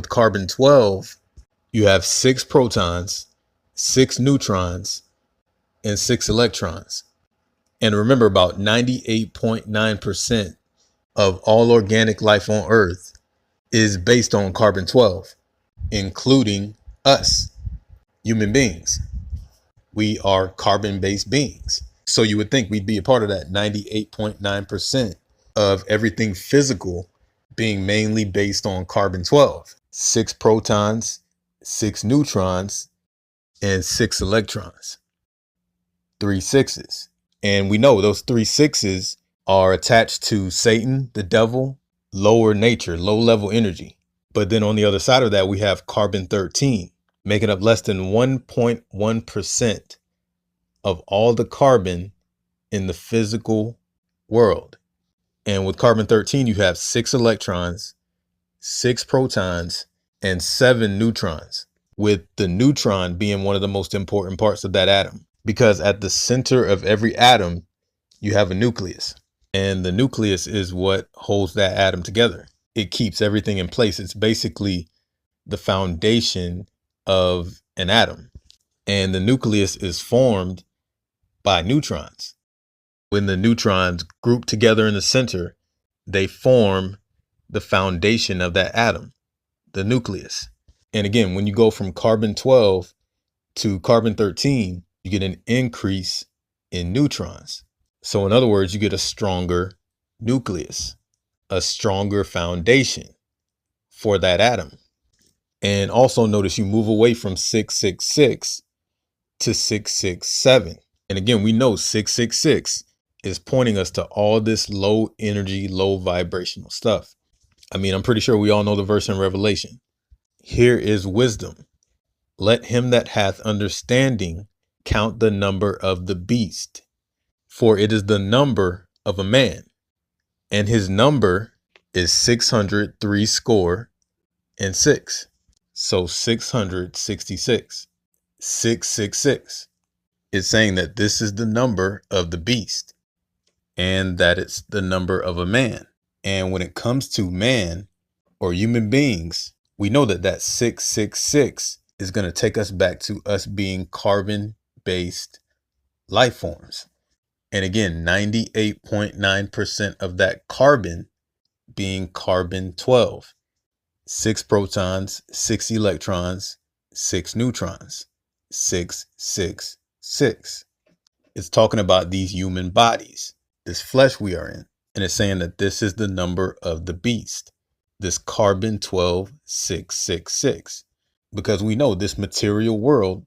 with carbon 12, you have 6 protons, 6 neutrons, and 6 electrons. And remember, about 98.9% of all organic life on Earth is based on carbon 12, including us, human beings. We are carbon-based beings. So you would think we'd be a part of that 98.9% of everything physical being mainly based on carbon 12. 6 protons, 6 neutrons, and 6 electrons. 3 sixes. And we know those 3 sixes are attached to Satan, the devil, lower nature, low level energy. But then on the other side of that, we have carbon 13, making up less than 1.1% of all the carbon in the physical world. And with carbon 13, you have 6 electrons, 6 protons, and 7 neutrons, with the neutron being one of the most important parts of that atom. Because at the center of every atom, you have a nucleus. And the nucleus is what holds that atom together. It keeps everything in place. It's basically the foundation of an atom. And the nucleus is formed by neutrons. When the neutrons group together in the center, they form the foundation of that atom, the nucleus. And again, when you go from carbon 12 to carbon 13, you get an increase in neutrons. So in other words, you get a stronger nucleus, a stronger foundation for that atom. And also notice you move away from 666 to 667. And again, we know 666 is pointing us to all this low energy, low vibrational stuff. I mean, I'm pretty sure we all know the verse in Revelation. Here is wisdom. Let him that hath understanding count the number of the beast, for it is the number of a man, and his number is 603 score and 6. So 666, 666. It's saying that this is the number of the beast and that it's the number of a man. And when it comes to man or human beings, we know that that 666 is going to take us back to us being carbon-based life forms. And again, 98.9% of that carbon being carbon 12, 6 protons, 6 electrons, 6 neutrons, 666. It's talking about these human bodies, this flesh we are in. And it's saying that this is the number of the beast, this carbon 12, 666. Because we know this material world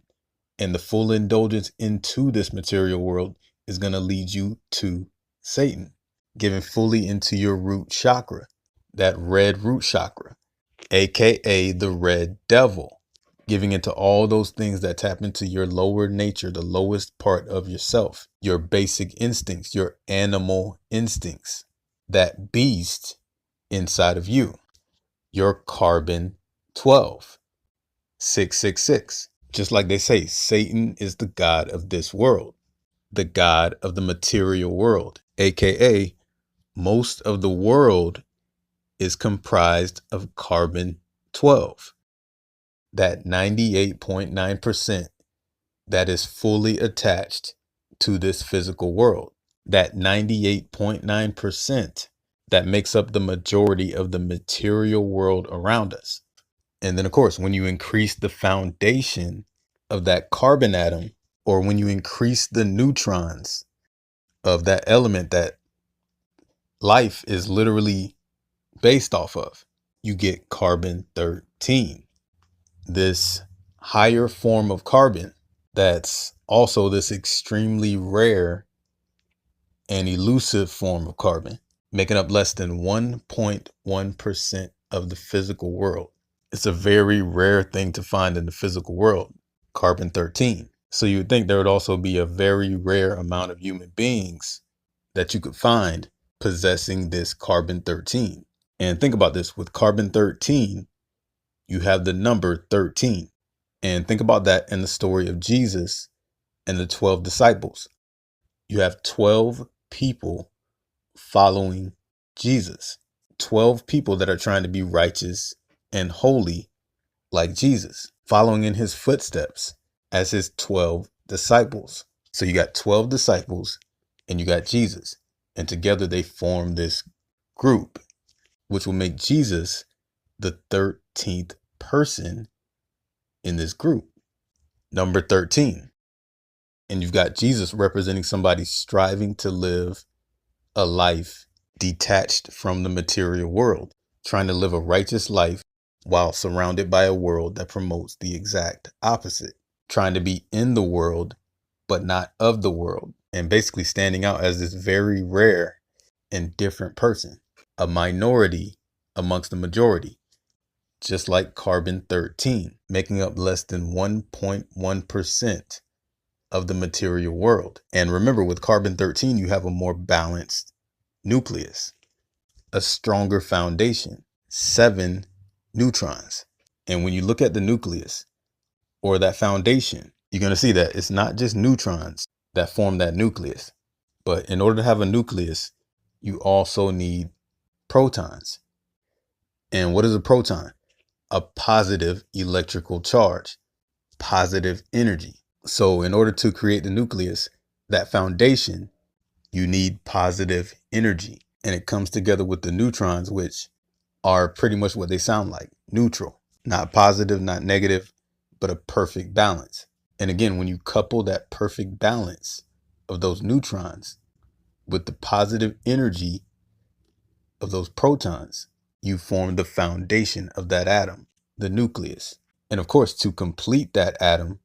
and the full indulgence into this material world is going to lead you to Satan, giving fully into your root chakra, that red root chakra, aka the red devil, giving into all those things that tap into your lower nature, the lowest part of yourself, your basic instincts, your animal instincts, that beast inside of you, your carbon 12, 666. Just like they say, Satan is the god of this world, the god of the material world, aka most of the world is comprised of carbon 12, that 98.9% that is fully attached to this physical world, that 98.9% that makes up the majority of the material world around us. And then, of course, when you increase the foundation of that carbon atom, or when you increase the neutrons of that element that life is literally based off of, you get carbon 13, this higher form of carbon that's also this extremely rare and elusive form of carbon, making up less than 1.1% of the physical world. It's a very rare thing to find in the physical world, carbon 13. So you would think there would also be a very rare amount of human beings that you could find possessing this carbon 13. And think about this, with carbon 13, you have the number 13. And think about that in the story of Jesus and the 12 disciples. You have 12 people following Jesus, 12 people that are trying to be righteous and holy like Jesus, following in his footsteps as his 12 disciples. So you got 12 disciples and you got Jesus, and together they form this group, which will make Jesus the 13th person in this group, number 13. And you've got Jesus representing somebody striving to live a life detached from the material world, trying to live a righteous life while surrounded by a world that promotes the exact opposite, trying to be in the world, but not of the world, and basically standing out as this very rare and different person, a minority amongst the majority, just like carbon 13, making up less than 1.1% of the material world. And remember, with carbon 13, you have a more balanced nucleus, a stronger foundation, 7 neutrons. And when you look at the nucleus or that foundation, you're going to see that it's not just neutrons that form that nucleus, but in order to have a nucleus, you also need protons. And what is a proton? A positive electrical charge, positive energy. So in order to create the nucleus, that foundation, you need positive energy. And it comes together with the neutrons, which are pretty much what they sound like, neutral, not positive, not negative, but a perfect balance. And again, when you couple that perfect balance of those neutrons with the positive energy of those protons, you form the foundation of that atom, the nucleus. And of course, to complete that atom,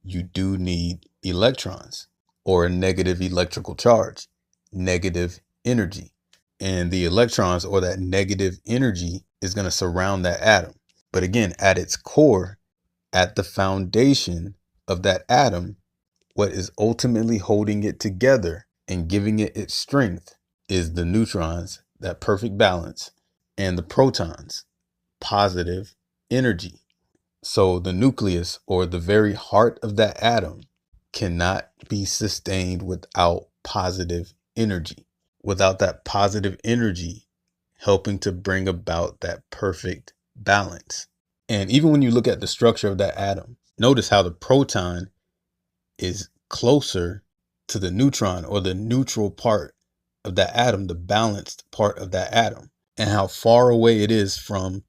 you do need electrons or a negative electrical charge, negative energy. And the electrons or that negative energy is going to surround that atom. But again, at its core, at the foundation of that atom, what is ultimately holding it together and giving it its strength is the neutrons, that perfect balance, and the protons, positive energy. So the nucleus, or the very heart of that atom, cannot be sustained without positive energy, without that positive energy helping to bring about that perfect balance. And even when you look at the structure of that atom, notice how the proton is closer to the neutron, or the neutral part of that atom, the balanced part of that atom, and how far away it is from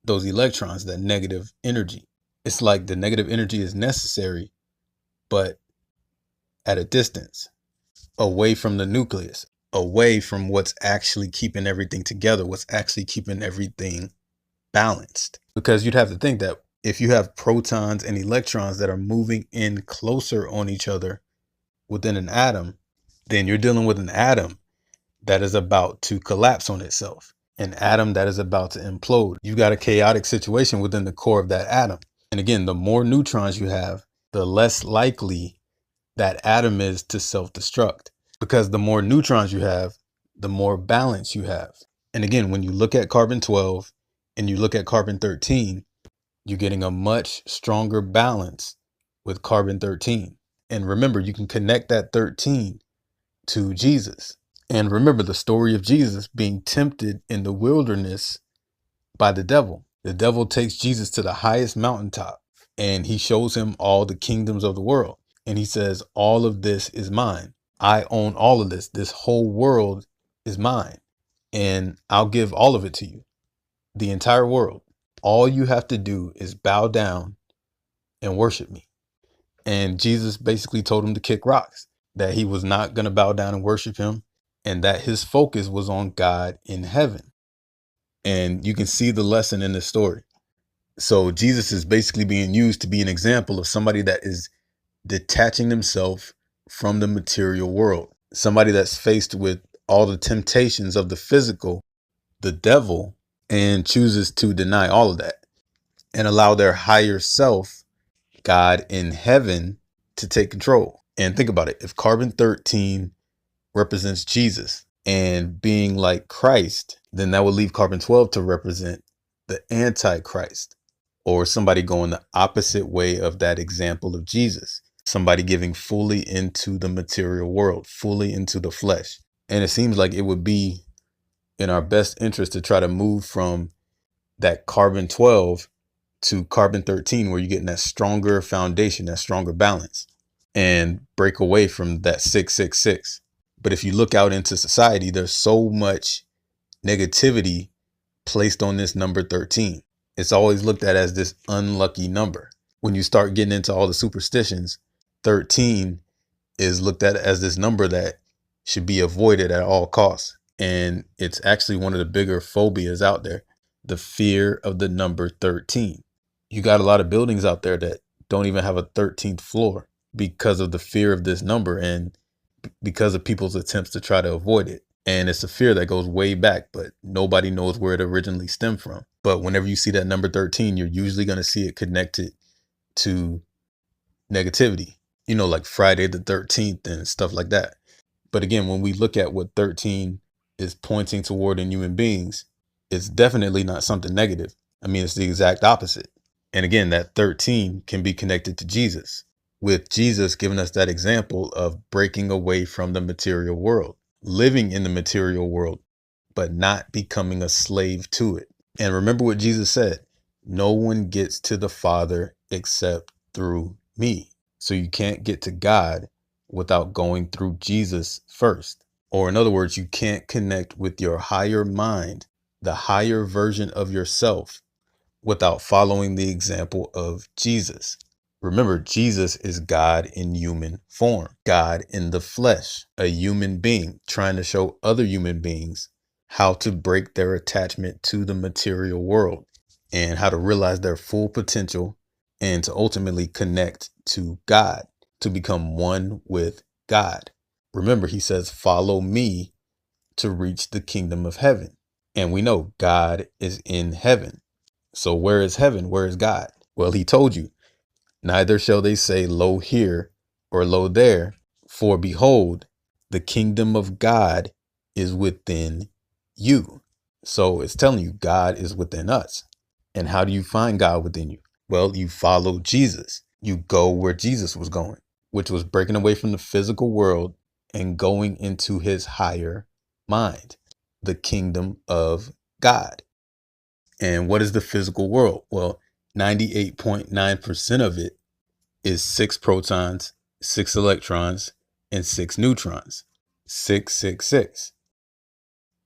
those electrons, that negative energy. It's like the negative energy is necessary, but at a distance, away from the nucleus, away from what's actually keeping everything together, what's actually keeping everything balanced. Because you'd have to think that if you have protons and electrons that are moving in closer on each other within an atom, then you're dealing with an atom that is about to collapse on itself, an atom that is about to implode. You've got a chaotic situation within the core of that atom. And again, the more neutrons you have, the less likely that atom is to self-destruct, because the more neutrons you have, the more balance you have. And again, when you look at carbon 12 and you look at carbon 13, you're getting a much stronger balance with carbon 13. And remember, you can connect that 13 to Jesus. And remember the story of Jesus being tempted in the wilderness by the devil. The devil takes Jesus to the highest mountaintop and he shows him all the kingdoms of the world. And he says, all of this is mine. I own all of this. This whole world is mine. And I'll give all of it to you. The entire world. All you have to do is bow down and worship me. And Jesus basically told him to kick rocks, that he was not going to bow down and worship him, and that his focus was on God in heaven. And you can see the lesson in this story. So Jesus is basically being used to be an example of somebody that is detaching themselves from the material world, somebody that's faced with all the temptations of the physical, the devil, and chooses to deny all of that and allow their higher self, God in heaven, to take control. And think about it. If carbon 13 represents Jesus and being like Christ, then that would leave carbon 12 to represent the Antichrist, or somebody going the opposite way of that example of Jesus, somebody giving fully into the material world, fully into the flesh. And it seems like it would be in our best interest to try to move from that carbon 12 to carbon 13, where you're getting that stronger foundation, that stronger balance, and break away from that 666. But if you look out into society, there's so much negativity placed on this number 13. It's always looked at as this unlucky number. When you start getting into all the superstitions, 13 is looked at as this number that should be avoided at all costs. And it's actually one of the bigger phobias out there, the fear of the number 13. You got a lot of buildings out there that don't even have a 13th floor because of the fear of this number and because of people's attempts to try to avoid it. And it's a fear that goes way back, but nobody knows where it originally stemmed from. But whenever you see that number 13, you're usually going to see it connected to negativity, like Friday the 13th and stuff like that. But again, when we look at what 13 is pointing toward in human beings, it's definitely not something negative. I mean, it's the exact opposite. And again, that 13 can be connected to Jesus, with Jesus giving us that example of breaking away from the material world, living in the material world, but not becoming a slave to it. And remember what Jesus said, no one gets to the Father except through me. So you can't get to God without going through Jesus first. Or in other words, you can't connect with your higher mind, the higher version of yourself, without following the example of Jesus. Remember, Jesus is God in human form, God in the flesh, a human being trying to show other human beings how to break their attachment to the material world and how to realize their full potential and to ultimately connect to God, to become one with God. Remember, he says, follow me to reach the kingdom of heaven. And we know God is in heaven. So where is heaven? Where is God? Well, he told you, neither shall they say, lo here or lo there, for behold, the kingdom of God is within you. So it's telling you God is within us. And how do you find God within you? Well, you follow Jesus. You go where Jesus was going, which was breaking away from the physical world and going into his higher mind, the kingdom of God. And what is the physical world? Well, 98.9% of it is 6 protons, 6 electrons, and 6 neutrons. 666.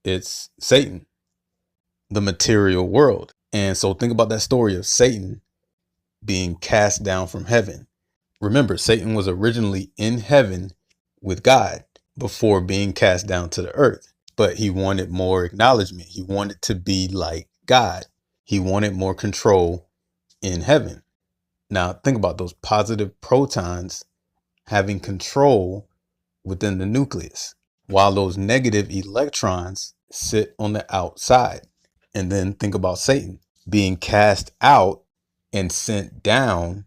It's Satan, the material world. And so think about that story of Satan being cast down from heaven. Remember, Satan was originally in heaven with God before being cast down to the earth, but he wanted more acknowledgement. He wanted to be like God. He wanted more control in heaven. Now think about those positive protons having control within the nucleus, while those negative electrons sit on the outside. And then think about Satan being cast out and sent down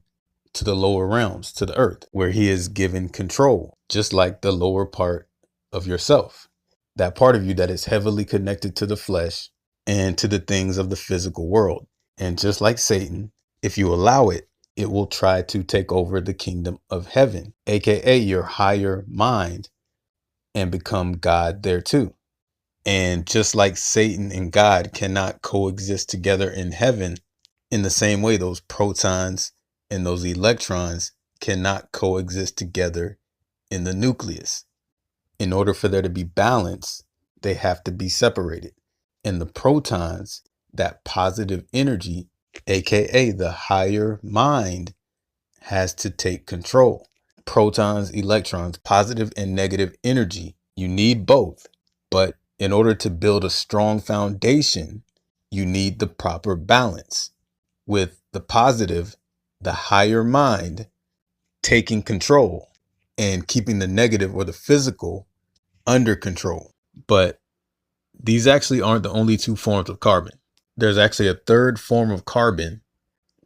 to the lower realms, to the earth, where he is given control, just like the lower part of yourself, that part of you that is heavily connected to the flesh and to the things of the physical world. And just like Satan, if you allow it, it will try to take over the kingdom of heaven, aka your higher mind, and become God there too. And just like Satan and God cannot coexist together in heaven, in the same way, those protons and those electrons cannot coexist together in the nucleus. In order for there to be balance, they have to be separated. And the protons, that positive energy, aka the higher mind, has to take control. Protons, electrons, positive and negative energy, you need both. But in order to build a strong foundation, you need the proper balance, with the positive, the higher mind, taking control and keeping the negative or the physical under control. But these actually aren't the only 2 forms of carbon. There's actually a 3rd form of carbon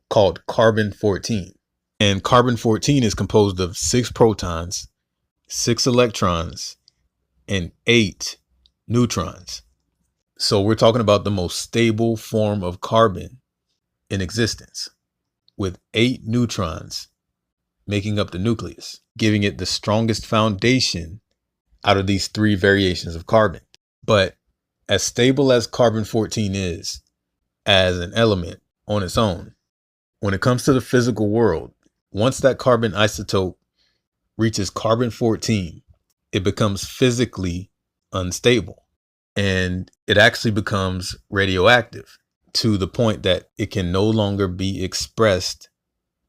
called carbon 14. And carbon 14 is composed of 6 protons, 6 electrons, and 8 neutrons. So we're talking about the most stable form of carbon in existence, with 8 neutrons making up the nucleus, giving it the strongest foundation out of these 3 variations of carbon. But as stable as carbon 14 is, as an element on its own. When it comes to the physical world, once that carbon isotope reaches carbon-14, it becomes physically unstable, and it actually becomes radioactive to the point that it can no longer be expressed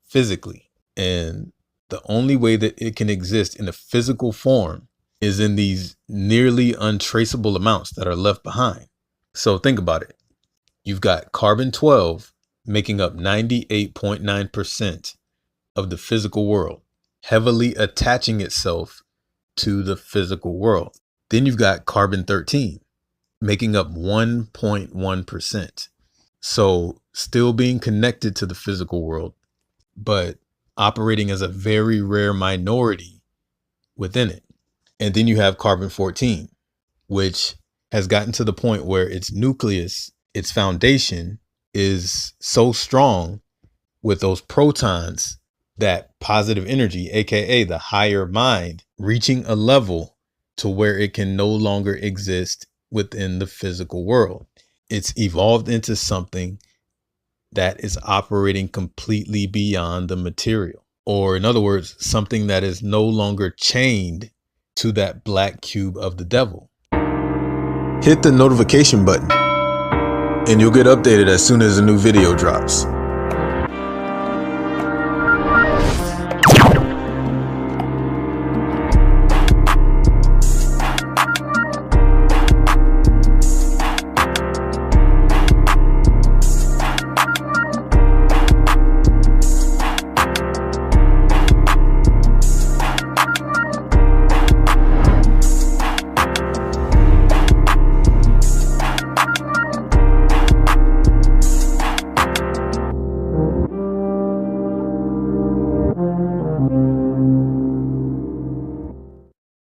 physically. And the only way that it can exist in a physical form is in these nearly untraceable amounts that are left behind. So think about it. You've got carbon-12 making up 98.9% of the physical world, heavily attaching itself to the physical world. Then you've got carbon-13 making up 1.1%. So still being connected to the physical world, but operating as a very rare minority within it. And then you have carbon-14, which has gotten to the point where its nucleus, its foundation, is so strong with those protons, that positive energy, aka the higher mind, reaching a level to where it can no longer exist within the physical world. It's evolved into something that is operating completely beyond the material. Or in other words, something that is no longer chained to that black cube of the devil. Hit the notification button and you'll get updated as soon as a new video drops. Mm-hmm.